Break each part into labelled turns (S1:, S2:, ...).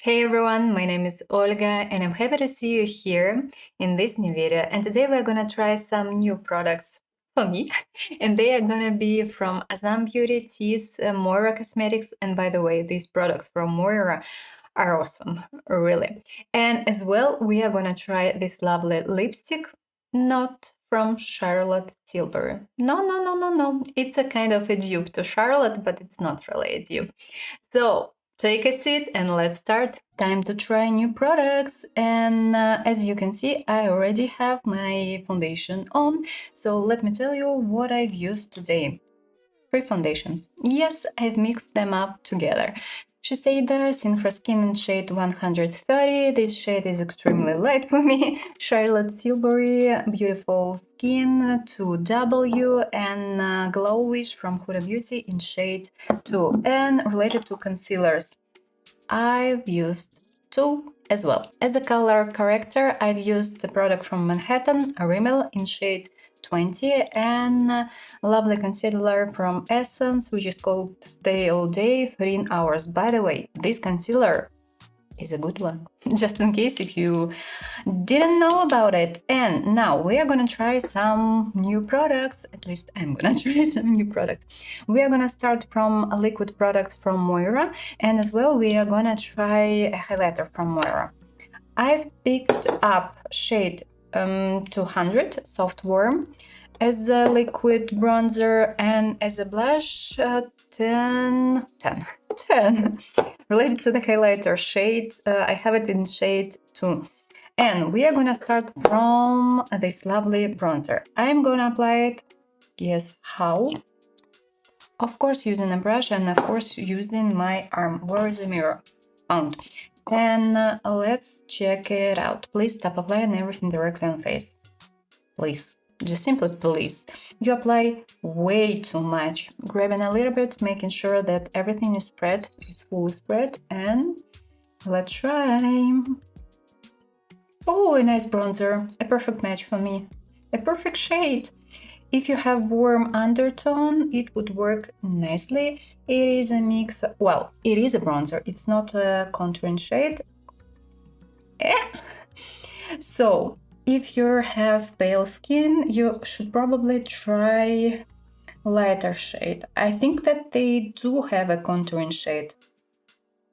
S1: Hey everyone, my name is Olga and I'm happy to see you here in this new video. And today we're gonna try some new products for me and they are gonna be from m.Asam Beauty, Teez, Moira Cosmetics. And by the way, these products from Moira are awesome, really. And as well, we are gonna try this lovely lipstick, not from Charlotte Tilbury. No. It's a kind of a dupe to Charlotte, but it's not really a dupe. So take a seat and let's start. Time to try new products. And as you can see, I already have my foundation on. So let me tell you what I've used today. 3 foundations. Yes, I've mixed them up together. Shiseido Synchro Skin in shade 130. This shade is extremely light for me. Charlotte Tilbury Beautiful Skin 2W and Glowish from Huda Beauty in shade 2. And related to concealers, I've used 2 as well. As a color corrector, I've used the product from Manhattan, Rimmel in shade 20 and a lovely concealer from Essence, which is called Stay All Day 13 Hours. By the way, this concealer is a good one, just in case if you didn't know about it. And now we are gonna try some new products, at least I'm gonna try some new products. We are gonna start from a liquid product from Moira, and as well we are gonna try a highlighter from Moira. I've picked up shade 200 Soft Warm as a liquid bronzer and as a blush 10. Related to the highlighter shade, I have it in shade 2. And we are gonna start from this lovely bronzer. I'm gonna apply it, guess how? Of course using a brush and of course using my arm. Where is the mirror? Found. And let's check it out. Please stop applying everything directly on face. Please. Just simply please. You apply way too much. Grabbing a little bit, making sure that everything is spread, it's fully spread, and let's try. Oh, a nice bronzer. A perfect match for me. A perfect shade. If you have warm undertone, it would work nicely. It is a mix, well, it is a bronzer. It's not a contouring shade. So, if you have pale skin, you should probably try lighter shade. I think that they do have a contouring shade.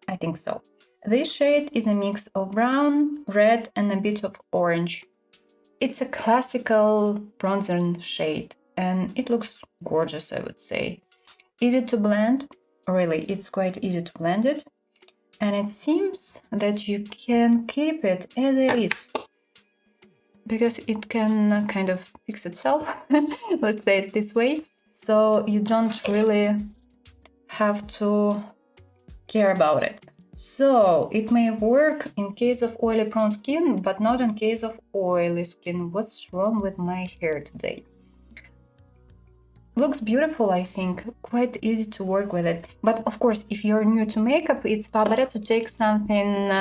S1: I think so. This shade is a mix of brown, red, and a bit of orange. It's a classical bronzer shade, and it looks gorgeous, I would say. Easy to blend, really, it's quite easy to blend it. And it seems that you can keep it as it is, because it can kind of fix itself, let's say it this way. So you don't really have to care about it. So it may work in case of oily prone skin, but not in case of oily skin. What's wrong with my hair today? Looks beautiful, I think. Quite easy to work with it. But of course, if you're new to makeup, it's far better to take something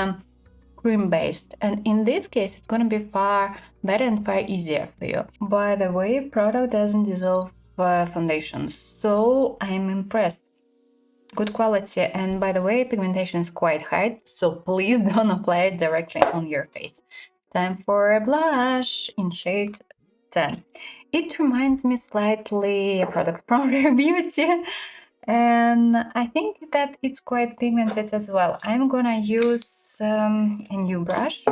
S1: cream-based. And in this case, it's gonna be far better and far easier for you. By the way, product doesn't dissolve foundation, so I'm impressed. Good quality, and by the way, pigmentation is quite high, so please don't apply it directly on your face. Time for a blush in shade 10. It reminds me slightly a product from Rare Beauty, and I think that it's quite pigmented as well. I'm gonna use a new brush,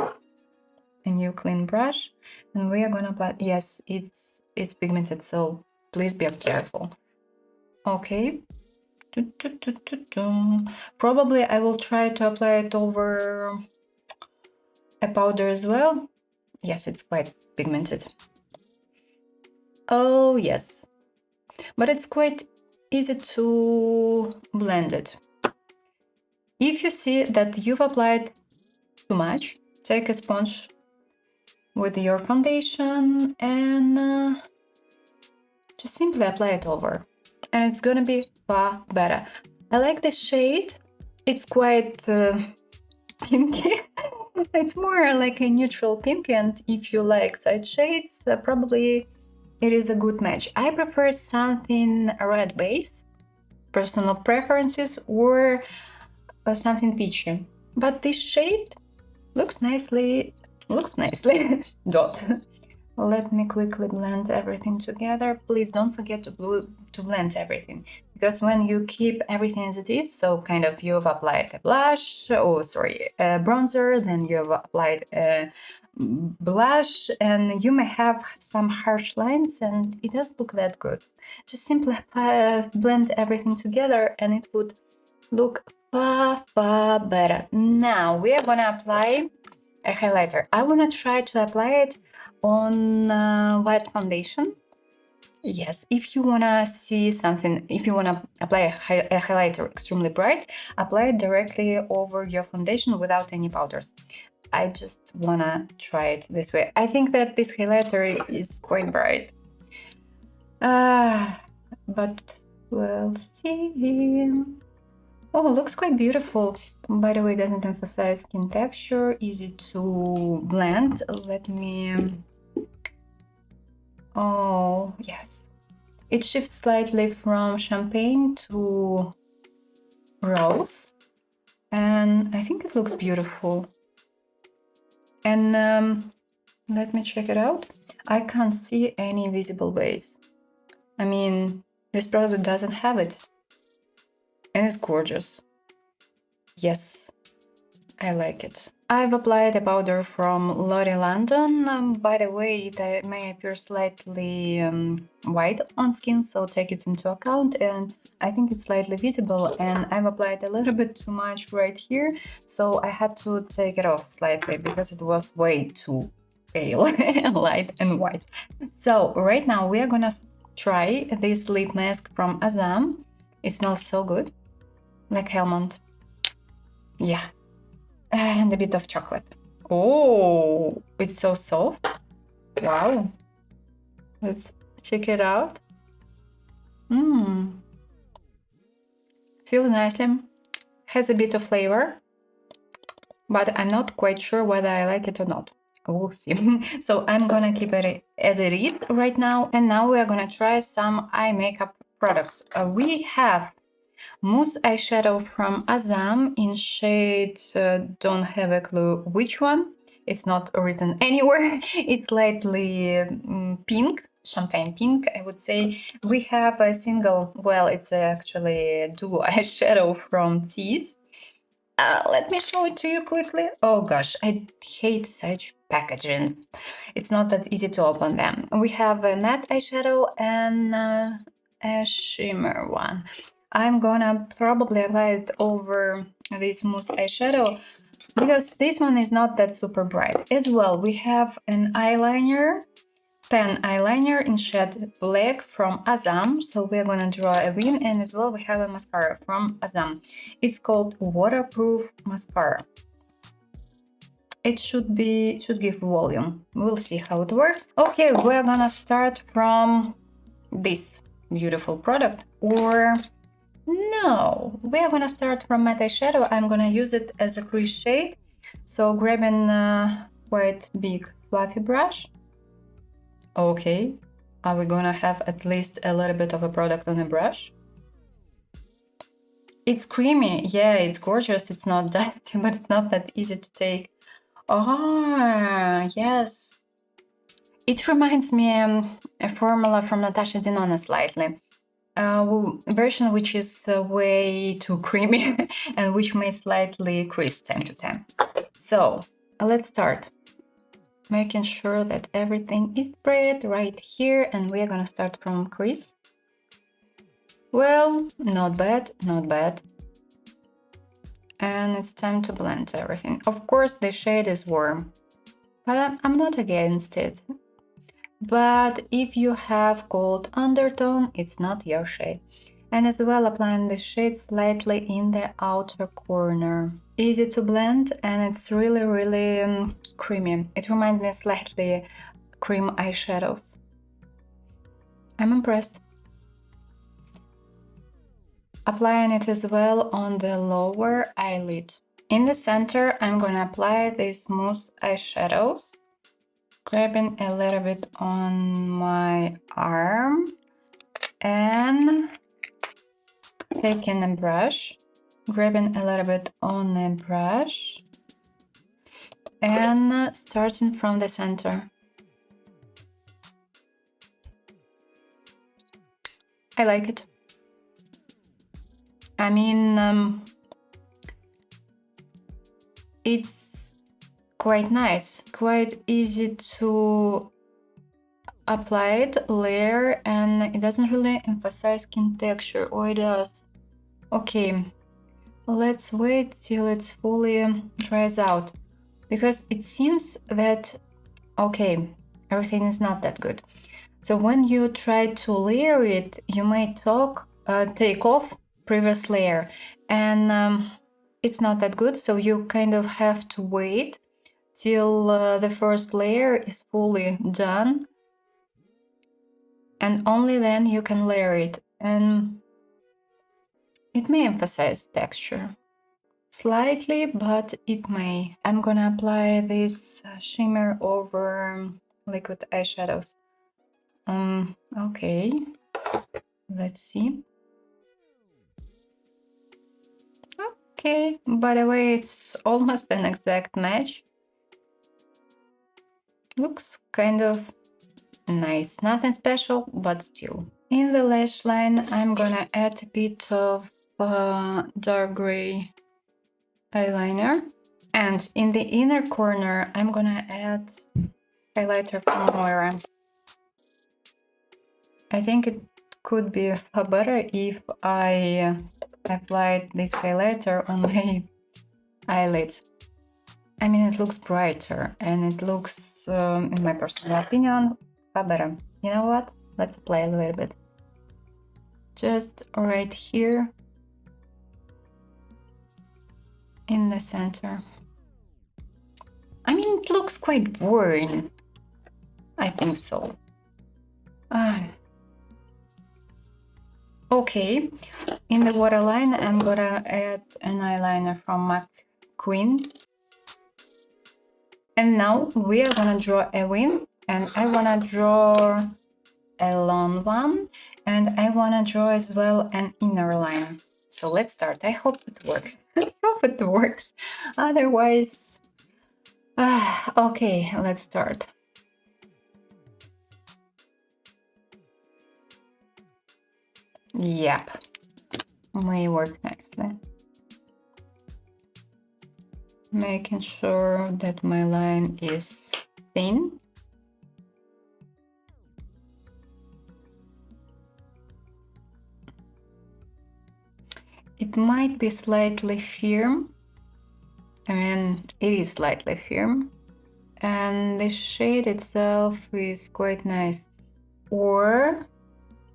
S1: a new clean brush, and we are gonna apply. Yes, it's pigmented, so please be careful. Okay. Probably I will try to apply it over a powder as well. Yes, it's quite pigmented. Oh, yes. But it's quite easy to blend it. If you see that you've applied too much, take a sponge with your foundation and just simply apply it over. And it's gonna be far better. I like the shade. It's quite pinky. It's more like a neutral pink, and if you like side shades, probably it is a good match. I prefer something red base, personal preferences, or something peachy. But this shade looks nicely, dot. Let me quickly blend everything together. Please don't forget to blend everything, because when you keep everything as it is, so kind of you've applied a blush, oh sorry, a bronzer, then you've applied a blush, and you may have some harsh lines and it doesn't look that good. Just simply blend everything together and it would look far better. Now we are gonna apply a highlighter. I wanna try to apply it on white foundation. Yes, if you wanna see something, if you wanna apply a highlighter extremely bright, apply it directly over your foundation without any powders. I just wanna try it this way. I think that this highlighter is quite bright. But we'll see. Oh, looks quite beautiful. By the way, doesn't emphasize skin texture, easy to blend. Let me... Oh, yes. It shifts slightly from champagne to rose. And I think it looks beautiful. And let me check it out. I can't see any visible base. I mean, this product doesn't have it. And it's gorgeous. Yes, I like it. I've applied a powder from L'Oreal London. By the way, it may appear slightly white on skin, so take it into account. And I think it's slightly visible, and I've applied a little bit too much right here, so I had to take it off slightly because it was way too pale, light and white. So right now we are gonna try this lip mask from m.Asam. It smells so good, like almond. Yeah. And a bit of chocolate. Oh, it's so soft. Wow. Let's check it out. Feels nicely. Has a bit of flavor, but I'm not quite sure whether I like it or not. We'll see. So I'm gonna keep it as it is right now. And now we are gonna try some eye makeup products. We have mousse eyeshadow from m.Asam in shade, don't have a clue which one. It's not written anywhere. It's lightly pink, champagne pink, I would say. We have a single, well, it's actually a duo eyeshadow from Teez. Let me show it to you quickly. Oh gosh, I hate such packaging. It's not that easy to open them. We have a matte eyeshadow and a shimmer one. I'm gonna probably apply it over this mousse eyeshadow because this one is not that super bright. As well, we have an eyeliner, pen eyeliner in shade black from m.Asam. So we're gonna draw a wing, and as well we have a mascara from m.Asam. It's called waterproof mascara. It should give volume. We'll see how it works. Okay, we're gonna start from this beautiful product, or no, we are gonna start from matte eyeshadow. I'm gonna use it as a crease shade. So grabbing a quite big fluffy brush. Okay, are we gonna have at least a little bit of a product on the brush? It's creamy, yeah, it's gorgeous, it's not dusty, but it's not that easy to take. Ah, yes. It reminds me a formula from Natasha Denona slightly. Version which is way too creamy and which may slightly crease time to time. So let's start. Making sure that everything is spread right here, and we are gonna start from crease. Well, not bad, not bad. And it's time to blend everything. Of course, the shade is warm, but I'm not against it. But if you have cold undertone, it's not your shade. And as well, applying the shade slightly in the outer corner. Easy to blend, and it's really creamy. It reminds me slightly cream eyeshadows. I'm impressed. Applying it as well on the lower eyelid. In the center, I'm gonna apply these mousse eyeshadows. Grabbing a little bit on my arm and taking a brush grabbing a little bit on a brush and starting from the center. I like it. I mean, it's quite nice, quite easy to apply it, layer, and it doesn't really emphasize skin texture, or it does. Okay, let's wait till it's fully dries out, because it seems that, okay, everything is not that good. So when you try to layer it, you may take off previous layer, and it's not that good, so you kind of have to wait till the first layer is fully done, and only then you can layer it, and it may emphasize texture slightly, but it may. I'm gonna apply this shimmer over liquid eyeshadows. Okay, let's see. Okay, by the way, it's almost an exact match. Looks kind of nice, nothing special, but still. In the lash line, I'm gonna add a bit of dark gray eyeliner, and in the inner corner, I'm gonna add highlighter from Moira. I think it could be far better if I applied this highlighter on my eyelid. I mean, it looks brighter and it looks, in my personal opinion, far better. You know what? Let's apply a little bit. Just right here in the center. I mean, it looks quite boring. I think so. Okay, in the waterline, I'm gonna add an eyeliner from McQueen. And now we are gonna draw a wing, and I wanna draw a long one, and I wanna draw as well an inner line. So let's start. I hope it works. I hope it works. Otherwise, okay, let's start. Yep, may work nicely. Making sure that my line is thin. It might be slightly firm. I mean, it is slightly firm. And the shade itself is quite nice. Or,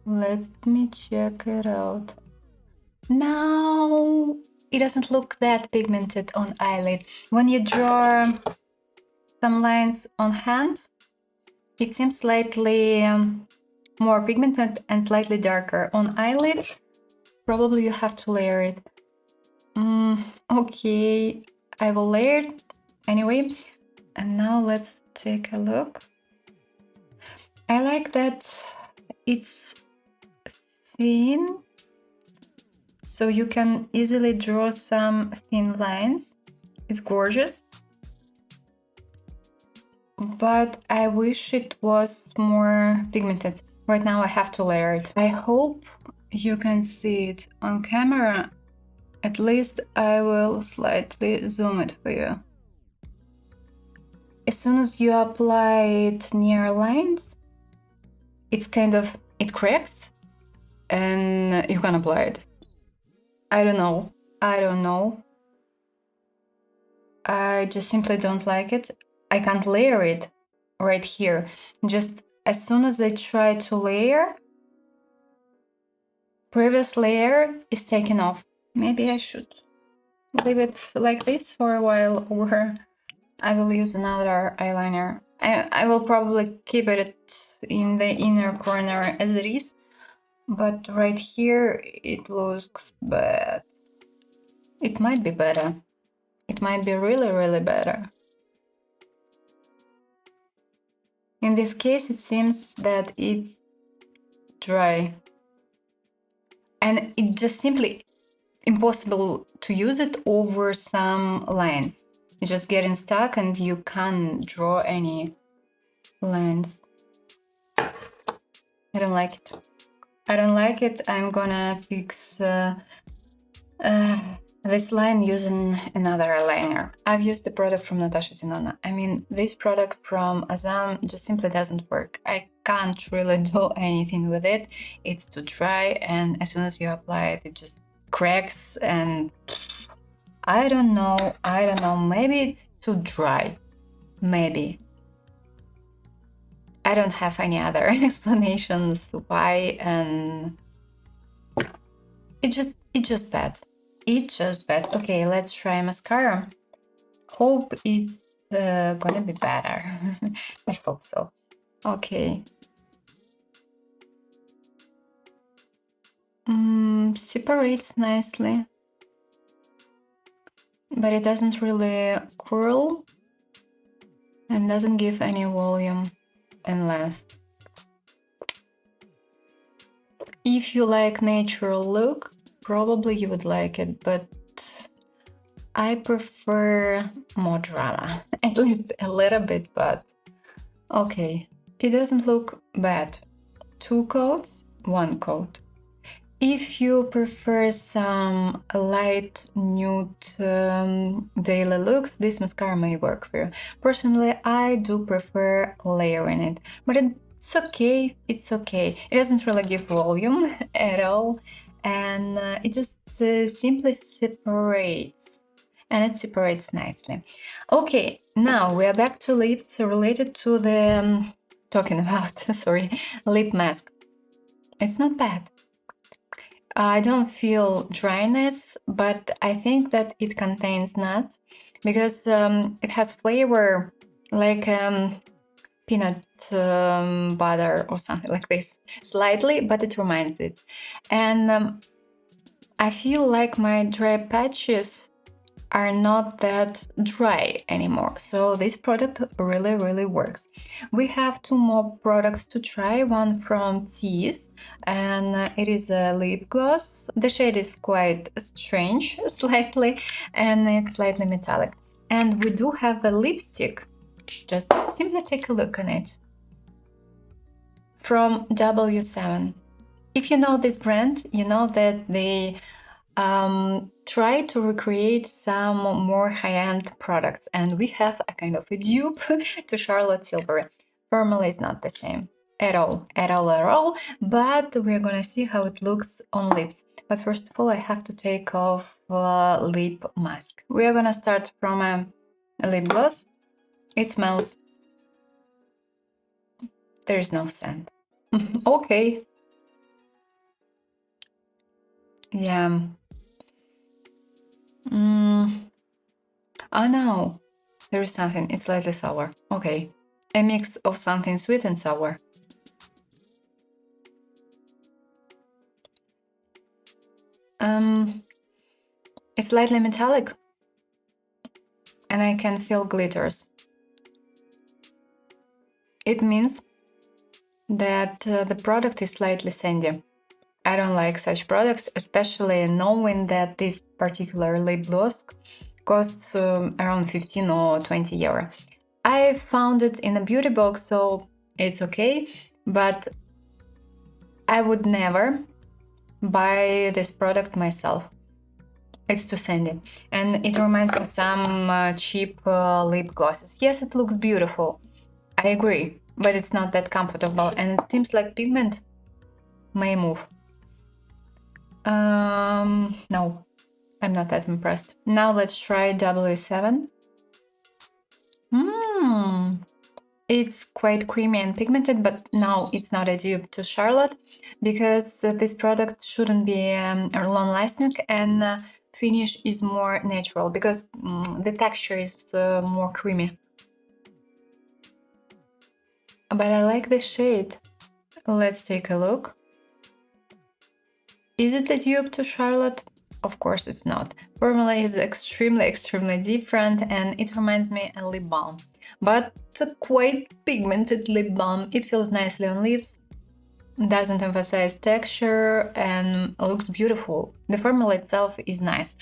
S1: let me check it out. Now, it doesn't look that pigmented on eyelid. When you draw some lines on hand, it seems slightly more pigmented and slightly darker. On eyelid, probably you have to layer it. Okay, I will layer it anyway. And now let's take a look. I like that it's thin, so you can easily draw some thin lines. It's gorgeous. But I wish it was more pigmented. Right now I have to layer it. I hope you can see it on camera. At least I will slightly zoom it for you. As soon as you apply it near lines, it cracks and you can apply it. I don't know. I just simply don't like it. I can't layer it right here. Just as soon as I try to layer, previous layer is taken off. Maybe I should leave it like this for a while, or I will use another eyeliner. I will probably keep it in the inner corner as it is, but right here it looks bad. It might be better. It might be really, really better. In this case, it seems that it's dry. And it just simply, impossible to use it over some lines. It's just getting stuck and you can't draw any lines. I don't like it. I don't like it. I'm gonna fix this line using another eyeliner. I've used the product from Natasha Denona. I mean, this product from m.Asam just simply doesn't work. I can't really do anything with it. It's too dry, and as soon as you apply it, it just cracks, and I don't know, maybe it's too dry. Maybe. I don't have any other explanations why, and it's just bad. It's just bad. Okay, let's try mascara. Hope it's gonna be better. I hope so. Okay. Separates nicely, but it doesn't really curl and doesn't give any volume and length. If you like natural look, probably you would like it, but I prefer more drama, at least a little bit, but okay. It doesn't look bad. 2 coats, 1 coat. If you prefer some light nude daily looks, this mascara may work for you. Personally, I do prefer layering it, but it's okay. It's okay. It doesn't really give volume at all, and it just simply separates, and it separates nicely. Okay, now we are back to lips related to the talking about lip mask. It's not bad. I don't feel dryness, but I think that it contains nuts because it has flavor like peanut butter or something like this, slightly, but it reminds it. And I feel like my dry patches are not that dry anymore, so this product really works. We have 2 more products to try, one from Teez, and it is a lip gloss. The shade is quite strange slightly, and it's slightly metallic. And we do have a lipstick, just simply take a look on it, from W7. If you know this brand, you know that they try to recreate some more high-end products, and we have a kind of a dupe to Charlotte Tilbury. Formula is not the same at all, but we're gonna see how it looks on lips. But first of all, I have to take off lip mask. We are gonna start from a lip gloss. It smells. There is no scent. Okay. Yeah. Oh no, there is something. It's slightly sour. Okay. A mix of something sweet and sour. It's slightly metallic, and I can feel glitters. It means that the product is slightly sandy. I don't like such products, especially knowing that this particular lip gloss costs around 15 or 20 euro. I found it in a beauty box, so it's okay, but I would never buy this product myself. It's too sandy, and it reminds me of some cheap lip glosses. Yes, it looks beautiful, I agree, but it's not that comfortable, and it seems like pigment may move. No, I'm not that impressed. Now let's try W7. It's quite creamy and pigmented, but now it's not a dupe to Charlotte because this product shouldn't be long-lasting, and finish is more natural because the texture is more creamy. But I like the shade. Let's take a look. Is it a dupe to Charlotte? Of course it's not. Formula is extremely different, and it reminds me of a lip balm. But it's a quite pigmented lip balm. It feels nicely on lips. doesn't emphasize texture and looks beautiful. The formula itself is nice.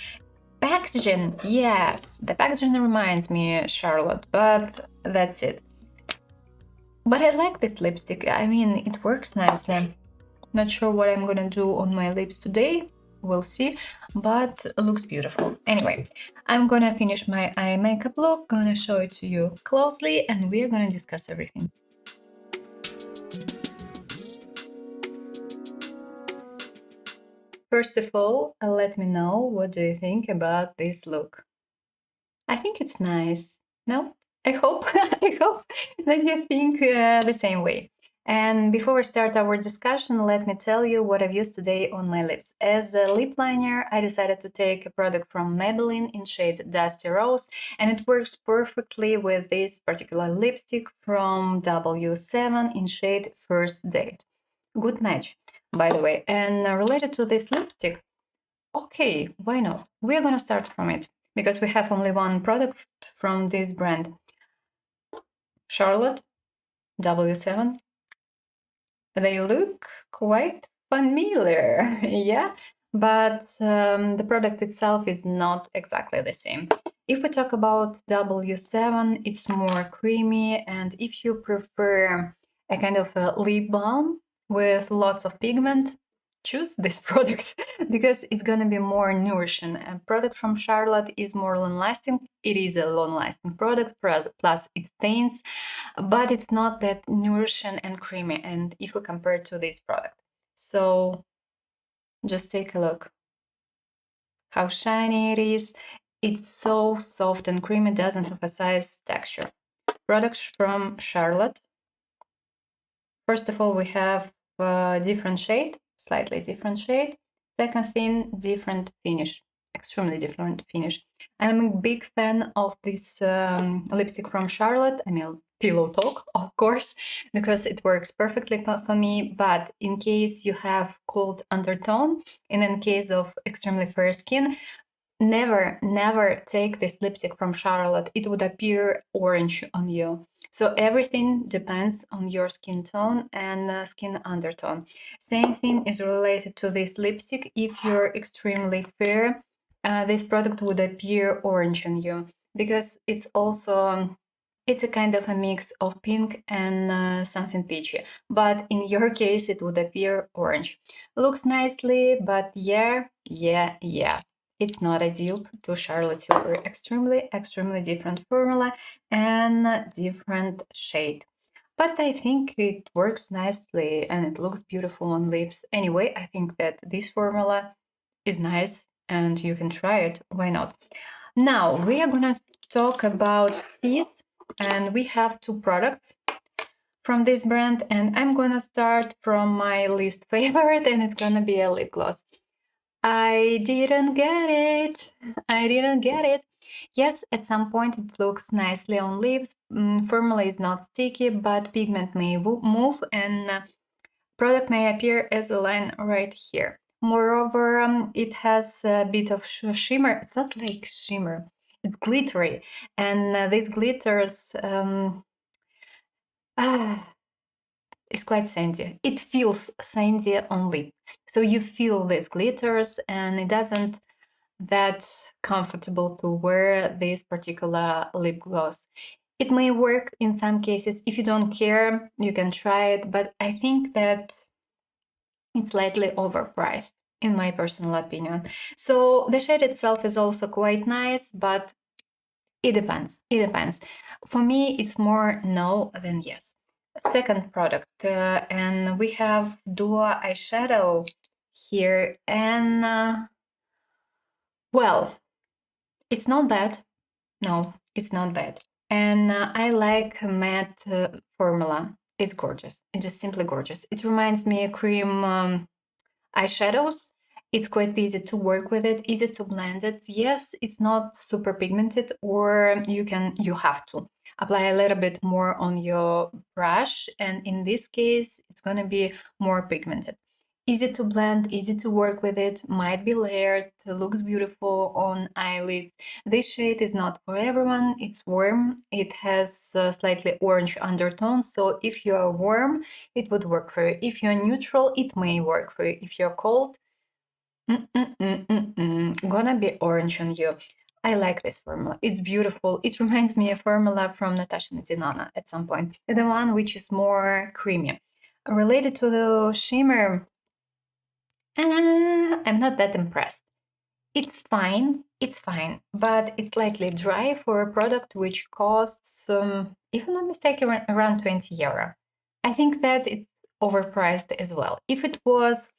S1: Packaging, yes, the packaging reminds me Charlotte, but that's it. But I like this lipstick. I mean, it works nicely. Not sure what I'm gonna do on my lips today. We'll see, but it looks beautiful. Anyway, I'm gonna finish my eye makeup look, gonna show it to you closely, and we're gonna discuss everything. First of all, let me know what do you think about this look. I think it's nice. No? I hope I hope that you think the same way. And before we start our discussion, let me tell you what I've used today on my lips. As a lip liner, I decided to take a product from Maybelline in shade Dusty Rose, and it works perfectly with this particular lipstick from W7 in shade First Date. Good match, by the way. And related to this lipstick, okay, why not? We're gonna start from it because we have only one product from this brand. Charlotte W7. They look quite familiar, yeah, but the product itself is not exactly the same. If we talk about W7, it's more creamy, and if you prefer a kind of a lip balm with lots of pigment, choose this product because it's going to be more nourishing. A product from Charlotte is more long-lasting. It is a long-lasting product, plus it stains, but it's not that nourishing and creamy. And if we compare to this product, so just take a look how shiny it is. It's so soft and creamy, doesn't emphasize texture. Products from Charlotte. First of all, we have a different shade, slightly different shade. Second thing, different finish, extremely different finish. I'm a big fan of this lipstick from Charlotte. I mean, Pillow Talk, of course, because it works perfectly for me. But in case you have cold undertone, and in case of extremely fair skin, never take this lipstick from Charlotte. It would appear orange on you. So everything depends on your skin tone and skin undertone. Same thing is related to this lipstick. If you're extremely fair, this product would appear orange on you because it's also it's a kind of a mix of pink and something peachy. But in your case, it would appear orange. Looks nicely, but yeah. It's not a dupe to Charlotte Tilbury. Extremely different formula and different shade. But I think it works nicely and it looks beautiful on lips. Anyway, I think that this formula is nice and you can try it. Why not? Now, we are gonna talk about Teez, and we have two products from this brand, and I'm gonna start from my least favorite, and it's gonna be a lip gloss. I didn't get it. I didn't get it. Yes, at some point it looks nicely on lips. Formula is not sticky, but pigment may move and product may appear as a line right here. Moreover, it has a bit of shimmer. It's not like shimmer. It's glittery. And these glitters is quite sandy. It feels sandy on lip. So you feel these glitters and it doesn't that comfortable to wear this particular lip gloss. It may work in some cases. If you don't care, you can try it, but I think that it's slightly overpriced, in my personal opinion. So the shade itself is also quite nice, but it depends. It depends. For me, it's more no than yes. Second product, and we have Duo eyeshadow here, and well, it's not bad. No, it's not bad. And I like matte formula. It's gorgeous. It's just simply gorgeous. It reminds me of cream eyeshadows. It's quite easy to work with it, easy to blend it. Yes, it's not super pigmented, or you have to apply a little bit more on your brush. And in this case, it's gonna be more pigmented. Easy to blend, easy to work with it, might be layered, looks beautiful on eyelids. This shade is not for everyone, it's warm, it has a slightly orange undertone, so if you are warm, it would work for you. If you're neutral, it may work for you. If you're cold, gonna be orange on you. I like this formula. It's beautiful. It reminds me of a formula from Natasha Nadinona at some point. The one which is more creamy. Related to the shimmer, I'm not that impressed. It's fine, but it's slightly dry for a product which costs, if I'm not mistaken, around 20 euro. I think that it's overpriced as well. If it was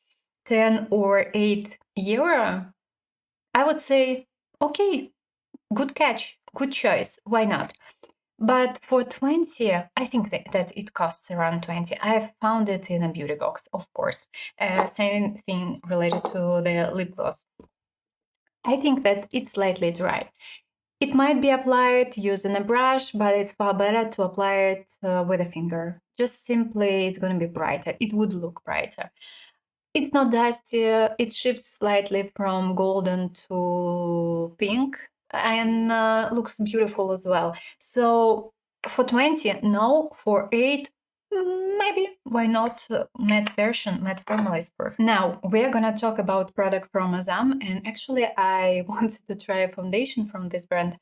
S1: 10 or 8 euro, I would say, okay, good catch, good choice, why not? But for 20, I think that it costs around 20. I found it in a beauty box, of course. Same thing related to the lip gloss. I think that it's slightly dry. It might be applied using a brush, but it's far better to apply it with a finger. Just simply, it's going to be brighter. It would look brighter. It's not dusty. It shifts slightly from golden to pink and looks beautiful as well. So for 20, no. For 8, maybe. Why not? Matte version, matte formula is perfect. Now, we're gonna talk about product from m.Asam, and actually I wanted to try a foundation from this brand.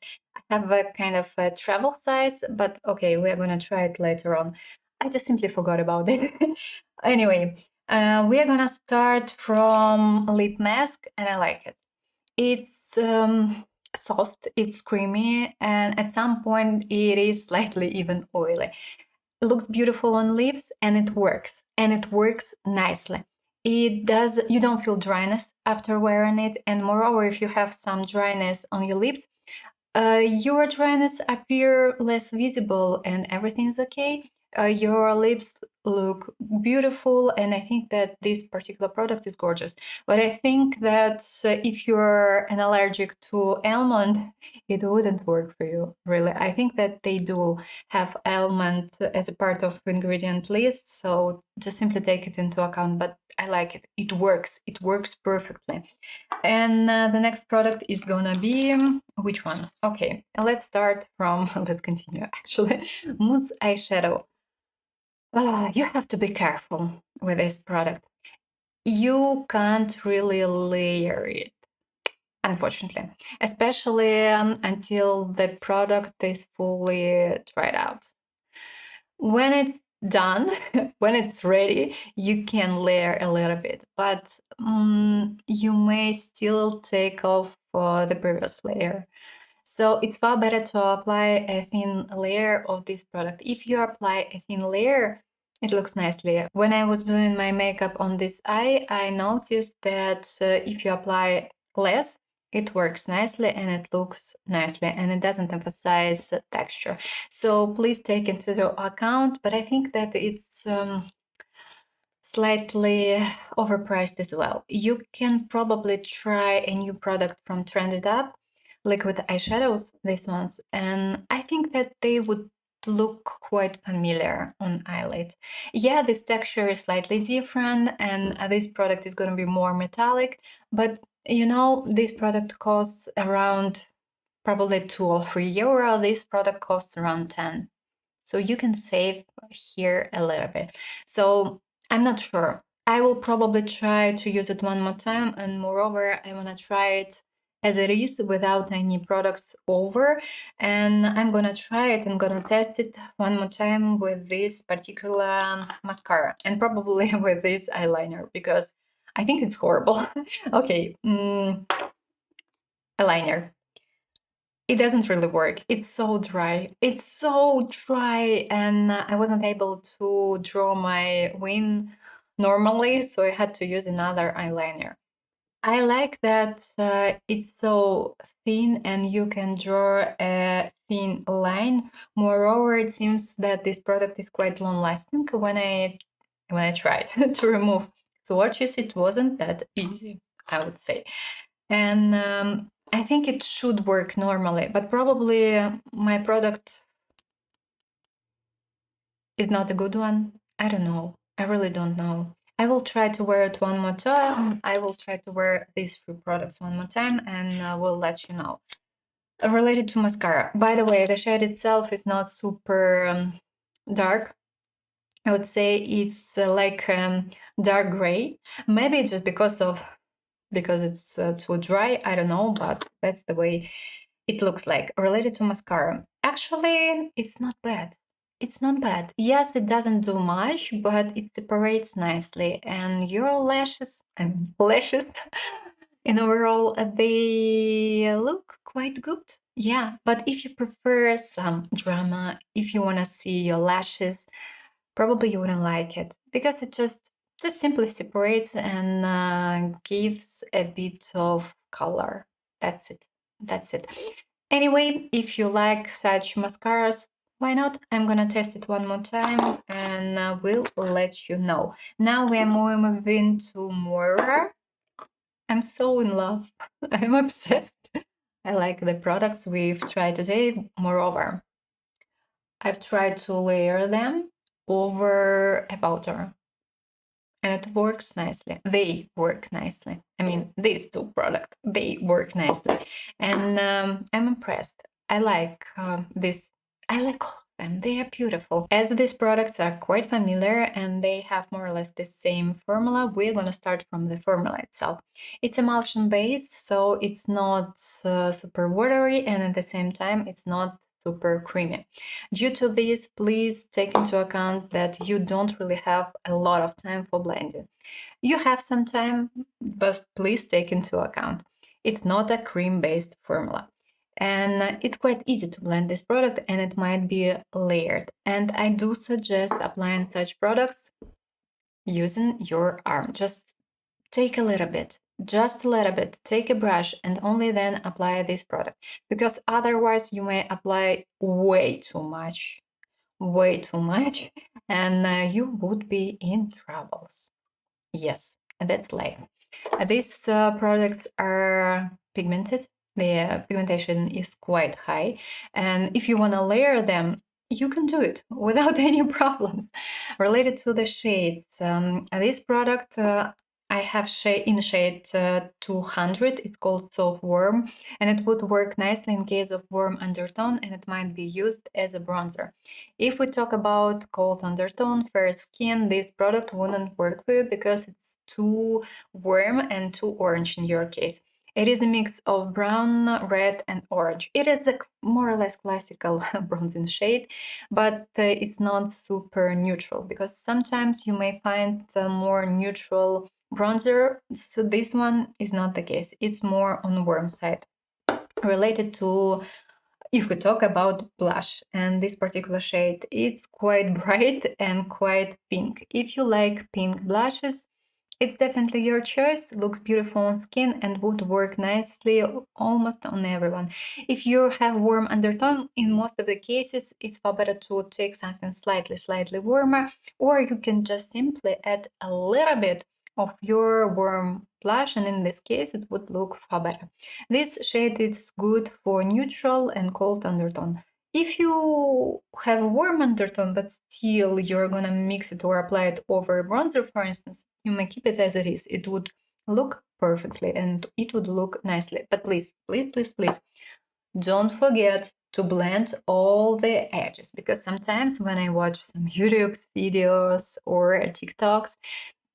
S1: I have a kind of a travel size, but okay, we're gonna try it later on. I just simply forgot about it. Anyway, we are gonna start from lip mask, and I like it. It's soft, it's creamy, and at some point it is slightly even oily. It looks beautiful on lips, and it works nicely. It does, you don't feel dryness after wearing it, and moreover, if you have some dryness on your lips, your dryness appear less visible and everything's okay. Your lips look beautiful, and I think that this particular product is gorgeous. But I think that if you're an allergic to almond, it wouldn't work for you, really. I think that they do have almond as a part of ingredient list, so just simply take it into account. But I like it. It works perfectly. And the next product is gonna be, which one? Okay, let's start from, let's continue actually. Mousse eyeshadow. You have to be careful with this product. You can't really layer it, unfortunately, especially until the product is fully dried out. When it's done, when it's ready, you can layer a little bit, but you may still take off the previous layer. So it's far better to apply a thin layer of this product. If you apply a thin layer, it looks nicely. When I was doing my makeup on this eye, I noticed that if you apply less, it works nicely and it looks nicely, and it doesn't emphasize texture. So please take into account, but I think that it's slightly overpriced as well. You can probably try a new product from Trended Up, liquid eyeshadows, these ones, and I think that they would look quite familiar on eyelid. Yeah, this texture is slightly different, and this product is going to be more metallic, but you know, this product costs around probably 2 or 3 euro. This product costs around 10. So you can save here a little bit. So I'm not sure. I will probably try to use it one more time, and moreover, I want to try it as it is without any products over, and I'm gonna try it and gonna test it one more time with this particular mascara and probably with this eyeliner, because I think it's horrible. Okay, eyeliner. It doesn't really work. It's so dry. It's so dry, and I wasn't able to draw my wing normally, so I had to use another eyeliner. I like that it's so thin and you can draw a thin line. Moreover, it seems that this product is quite long-lasting. When I tried to remove swatches, it wasn't that easy, I would say. And I think it should work normally, but probably my product is not a good one. I don't know. I really don't know. I will try to wear it one more time. I will try to wear these 3 products one more time, and we'll let you know. Related to mascara, by the way, the shade itself is not super dark. I would say it's like dark gray. Maybe just because it's too dry. I don't know, but that's the way it looks like. Related to mascara, actually, it's not bad. It's not bad. Yes, it doesn't do much, but it separates nicely, and your lashes, lashes, in overall, they look quite good. Yeah, but if you prefer some drama, if you want to see your lashes, probably you wouldn't like it because it just simply separates and gives a bit of color. That's it. That's it. Anyway, if you like such mascaras, why not? I'm gonna test it one more time and we'll let you know. Now we are moving to Moira. I'm so in love. I'm obsessed. I like the products we've tried today. Moreover, I've tried to layer them over a powder, and it works nicely. They work nicely. I mean, these 2 products, they work nicely. And I'm impressed. I like this. I like all of them. They are beautiful. As these products are quite familiar and they have more or less the same formula, we're going to start from the formula itself. It's emulsion based, so it's not super watery, and at the same time, it's not super creamy. Due to this, please take into account that you don't really have a lot of time for blending. You have some time, but please take into account it's not a cream-based formula. And it's quite easy to blend this product, and it might be layered. And I do suggest applying such products using your arm. Just take a little bit, just a little bit, take a brush and only then apply this product, because otherwise you may apply way too much, and you would be in troubles. Yes, that's life. These products are pigmented. The pigmentation is quite high, and if you want to layer them, you can do it without any problems. Related to the shades, this product I have in shade 200. It's called Soft Warm, and it would work nicely in case of warm undertone, and it might be used as a bronzer. If we talk about cold undertone, fair skin, this product wouldn't work for you because it's too warm and too orange in your case. It is a mix of brown, red, and orange. It is a more or less classical bronzing shade, but it's not super neutral, because sometimes you may find a more neutral bronzer. So this one is not the case. It's more on the warm side. Related to, if we talk about blush and this particular shade, it's quite bright and quite pink. If you like pink blushes, it's definitely your choice. Looks beautiful on skin and would work nicely almost on everyone. If you have warm undertone, in most of the cases, it's far better to take something slightly warmer, or you can just simply add a little bit of your warm blush, and in this case, it would look far better. This shade is good for neutral and cold undertone. If you have a warm undertone, but still you're gonna mix it or apply it over a bronzer, for instance, you may keep it as it is. It would look perfectly and it would look nicely. But please, don't forget to blend all the edges, because sometimes when I watch some YouTube videos or TikToks,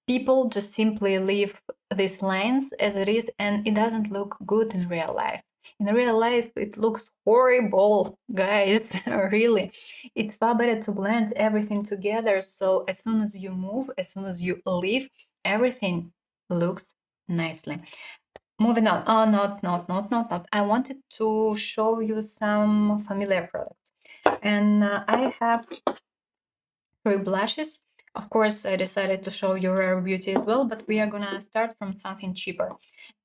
S1: people just simply leave these lines as it is, and it doesn't look good in real life. In real life, it looks horrible, guys. Really. It's far better to blend everything together, so as soon as you move, as soon as you leave, everything looks nicely. Moving on. Oh, not. I wanted to show you some familiar products. And I have 3 blushes. Of course, I decided to show you Rare Beauty as well, but we are gonna start from something cheaper.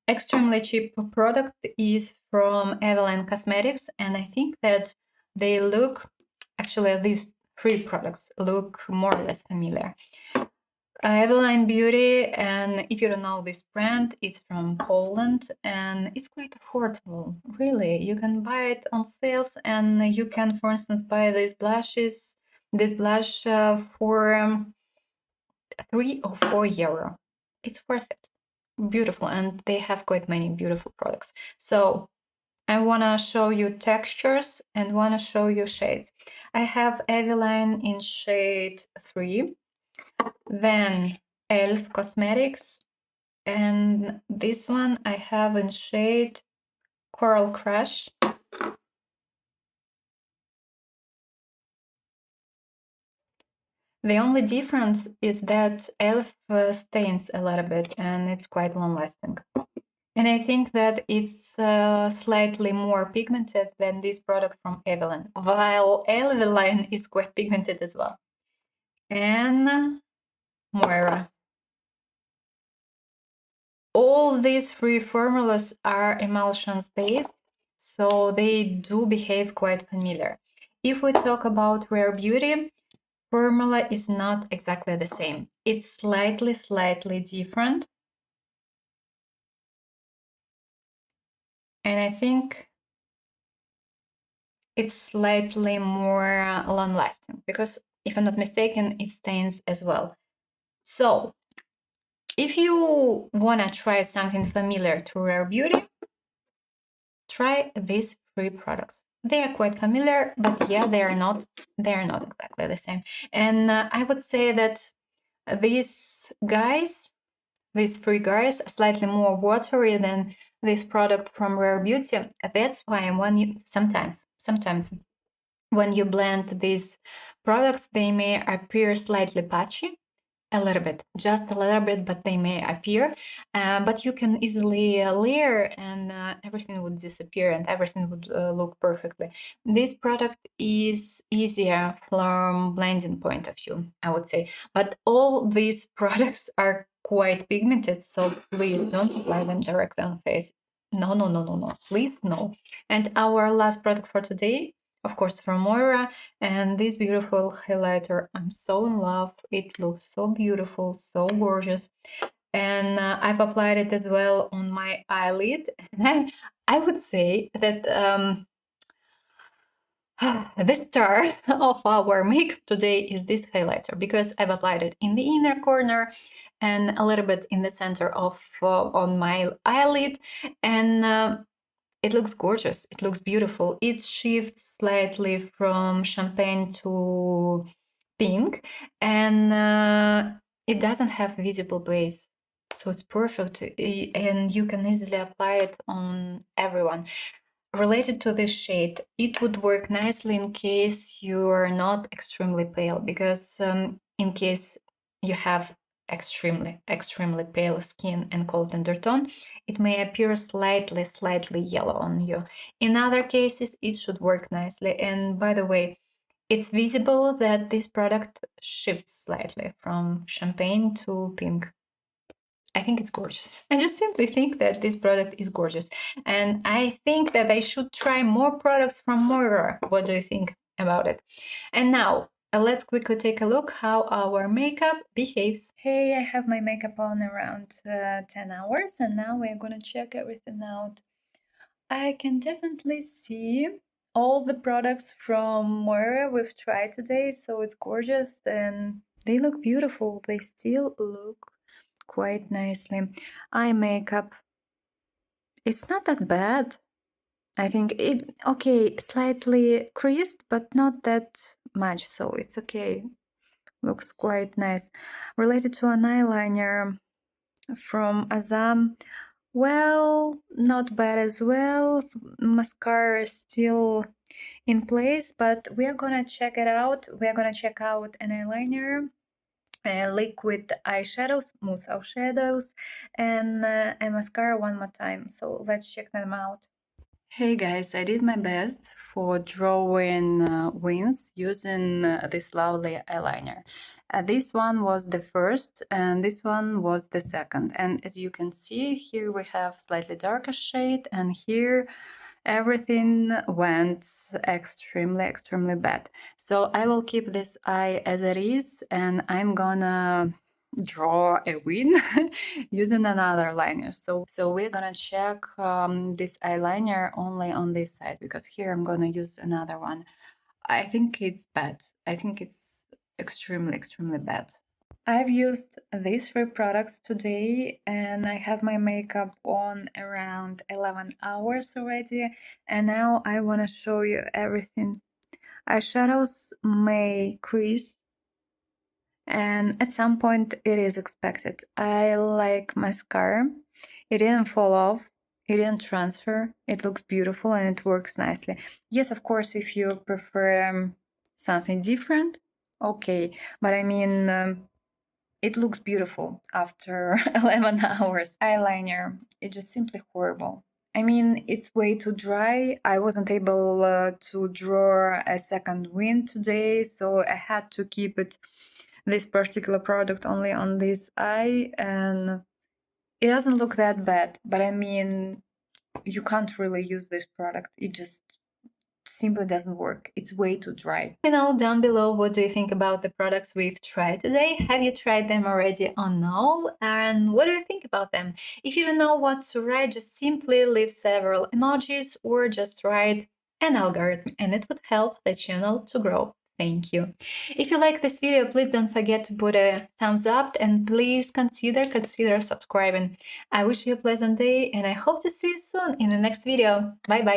S1: Extremely cheap product is from Eveline Cosmetics, and I think that they look, actually these 3 products look more or less familiar. Eveline Beauty, and if you don't know this brand, it's from Poland and it's quite affordable. Really, you can buy it on sales, and you can, for instance, buy these blushes, this blush for 3 or 4 euro. It's worth it. Beautiful, and they have quite many beautiful products. So I want to show you textures and want to show you shades. I have Eveline in shade 3, then Elf Cosmetics, and this one I have in shade Coral Crush. The only difference is that Elf stains a little bit and it's quite long lasting. And I think that it's slightly more pigmented than this product from Eveline, while Eveline is quite pigmented as well. And Moira. All these three formulas are emulsions based, so they do behave quite familiar. If we talk about Rare Beauty, formula is not exactly the same. It's slightly different. And I think it's slightly more long-lasting because, if I'm not mistaken, it stains as well. So, if you want to try something familiar to Rare Beauty, try these three products. They are quite familiar, but yeah, they are not exactly the same. And I would say that these three guys are slightly more watery than this product from Rare Beauty. That's why when you sometimes when you blend these products, they may appear slightly patchy. A little bit, just a little bit, but they may appear. But you can easily layer and everything would disappear and everything would look perfectly. This product is easier from blending point of view, I would say. But all these products are quite pigmented, so please don't apply them directly on face. No, please no. And our last product for today, of course, from Moira, and this beautiful highlighter. I'm so in love. It looks so beautiful, so gorgeous. And I've applied it as well on my eyelid. And I would say that the star of our makeup today is this highlighter, because I've applied it in the inner corner and a little bit in the center of on my eyelid. And it looks gorgeous. It looks beautiful. It shifts slightly from champagne to pink, and it doesn't have visible base. So it's perfect, and you can easily apply it on everyone. Related to this shade, it would work nicely in case you are not extremely pale, because in case you have extremely pale skin and cold undertone, it may appear slightly yellow on you. In other cases, it should work nicely. And by the way, it's visible that this product shifts slightly from champagne to pink. I think it's gorgeous. I just simply think that this product is gorgeous. And I think that I should try more products from Moira. What do you think about it? And now, let's quickly take a look how our makeup behaves. Hey, I have my makeup on around 10 hours, and now we're gonna check everything out. I can definitely see all the products from Moira we've tried today, so it's gorgeous and they look beautiful. They still look quite nicely. Eye makeup, it's not that bad. I think it, okay, slightly creased, but not that much, so it's okay. Looks quite nice. Related to an eyeliner from m.Asam, well, not bad as well. Mascara is still in place, but we are gonna check it out. We are gonna check out an eyeliner, liquid eyeshadows, mousse eyeshadows, and a mascara one more time. So let's check them out. Hey guys, I did my best for drawing wings using this lovely eyeliner. This one was the first and this one was the second. And as you can see, here we have slightly darker shade, and here everything went extremely bad. So I will keep this eye as it is, and I'm gonna draw a wing using another liner. So we're gonna check this eyeliner only on this side, because here I'm gonna use another one. I think it's bad. I think it's extremely bad. I've used these 3 products today and I have my makeup on around 11 hours already, and now I want to show you everything. Eyeshadows may crease, and at some point it is expected. I like mascara. It didn't fall off, it didn't transfer, it looks beautiful and it works nicely. Yes, of course, if you prefer something different, okay, but I mean, it looks beautiful after 11 hours. Eyeliner, it's just simply horrible. I mean, it's way too dry. I wasn't able to draw a second wing today, so I had to keep this particular product only on this eye, and it doesn't look that bad, but I mean, you can't really use this product. It just simply doesn't work. It's way too dry. Let me know down below what do you think about the products we've tried today. Have you tried them already or no? And what do you think about them? If you don't know what to write, just simply leave several emojis or just write an algorithm, and it would help the channel to grow. Thank you. If you like this video, please don't forget to put a thumbs up and please consider subscribing. I wish you a pleasant day and I hope to see you soon in the next video. Bye bye.